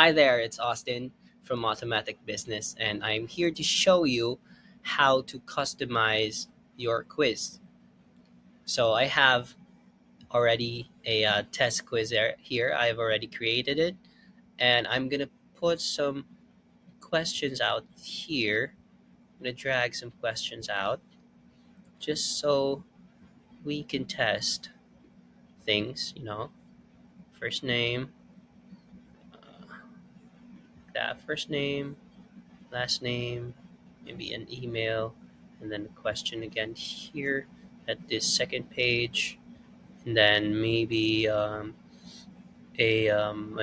Hi there, it's Austin from Automatic Business, and I'm here to show you how to customize your quiz. So I have already a test quiz here. I've already created it, and I'm gonna put some questions out here. I'm gonna drag some questions out just so we can test things. First name, that first name, last name, maybe an email, and then the question again here at this second page, and then maybe a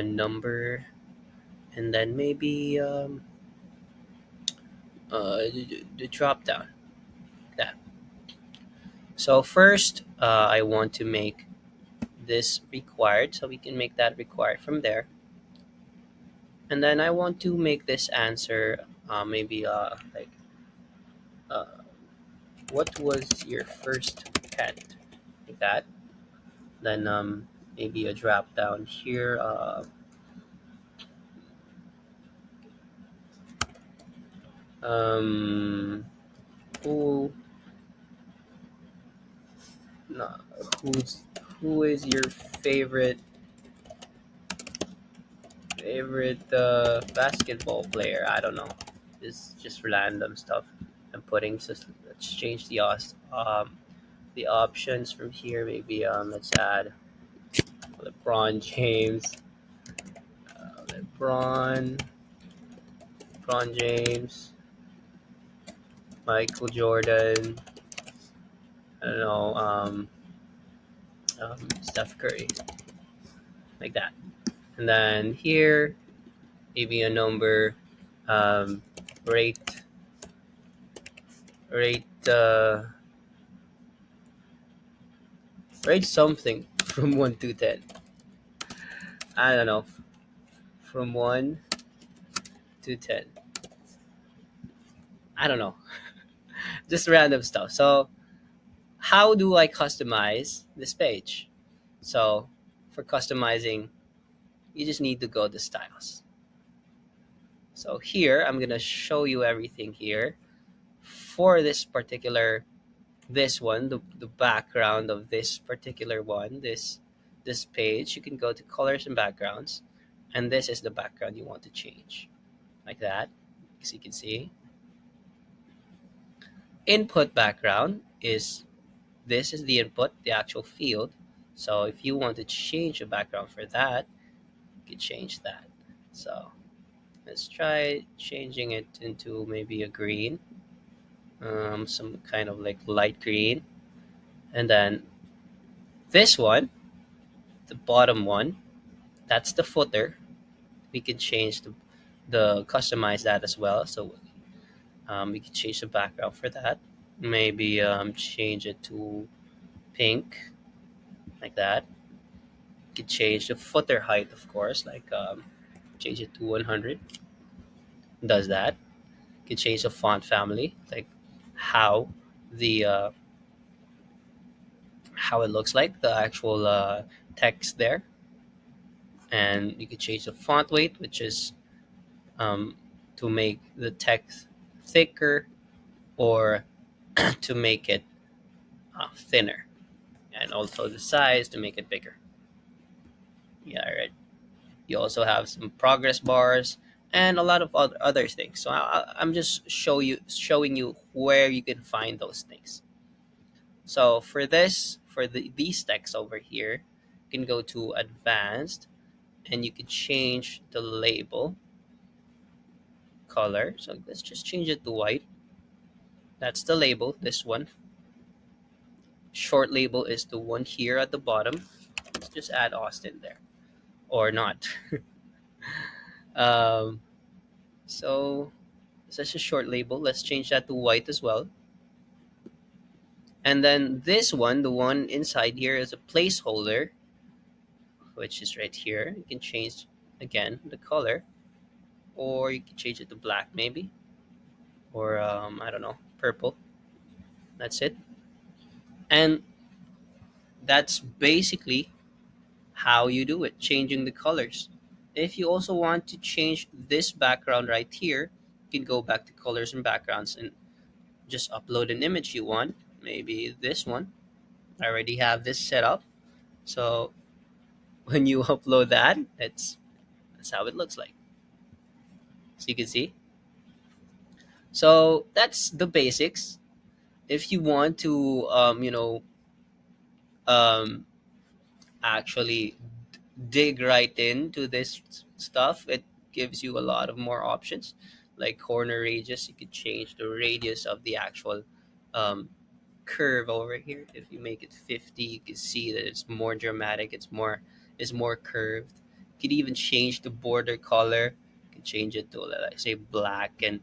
number, and then maybe the drop down that. So first, I want to make this required, so we can make that required from there, and then I want to make this answer maybe like uh, what was your first pet, like that. Then maybe a drop down here. Um, who no, who's who is your favorite basketball player? I don't know. It's just random stuff. I'm putting. So let's change the options from here. Maybe let's add LeBron James, LeBron, LeBron James, Michael Jordan. I don't know. Steph Curry, like that. And then here, maybe a number, um, rate, rate, uh, rate something from 1 to 10. I don't know, from 1 to 10. I don't know, just random stuff. So, how do I customize this page? So, for customizing, you just need to go to styles. So, here, I'm going to show you everything here for this one, the background of this particular one, this page. You can go to colors and backgrounds, and this is the background you want to change, like that. As you can see, input background is this is the input, the actual field. So if you want to change the background for that, you can change that. So let's try changing it into maybe a green, some kind of like light green. And then this one, the bottom one, that's the footer. We can change the customize that as well. So we can change the background for that. Maybe change it to pink, like that. You can change the footer height, of course, like change it to 100. Does that. You can change the font family, like how the how it looks like the actual text there, and you can change the font weight, which is um, to make the text thicker or to make it thinner, and also the size to make it bigger. Yeah, right. You also have some progress bars and a lot of other things. So I'm just showing you where you can find those things. So for these texts over here, you can go to advanced, and you can change the label color. So let's just change it to white. That's the label. This one. Short label is the one here at the bottom. Let's just add Austin there, or not. um, so such a short label. Let's change that to white as well. And then this one, the one inside here, is a placeholder, which is right here. You can change again the color, or you can change it to black maybe, or I don't know, purple. That's it. And that's basically how you do it, changing the colors. If you also want to change this background right here, you can go back to colors and backgrounds and just upload an image you want. Maybe this one. I already have this set up. So when you upload that, that's how it looks like. So you can see. So that's the basics. If you want to, um, actually dig right into this stuff, it gives you a lot of more options, like corner radius. You could change the radius of the actual um, curve over here. If you make it 50, you can see that it's more dramatic. It's more curved. You could even change the border color. You can change it to, like, say, black. And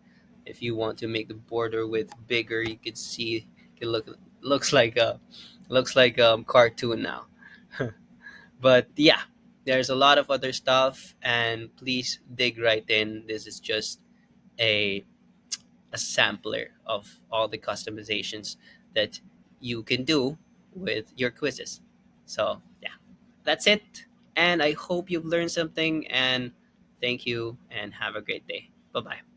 if you want to make the border with bigger, you could see it looks like cartoon now. But yeah, there's a lot of other stuff, and please dig right in. This is just a a sampler of all the customizations that you can do with your quizzes. So, yeah, that's it. And I hope you've learned something. And thank you, and have a great day. Bye bye.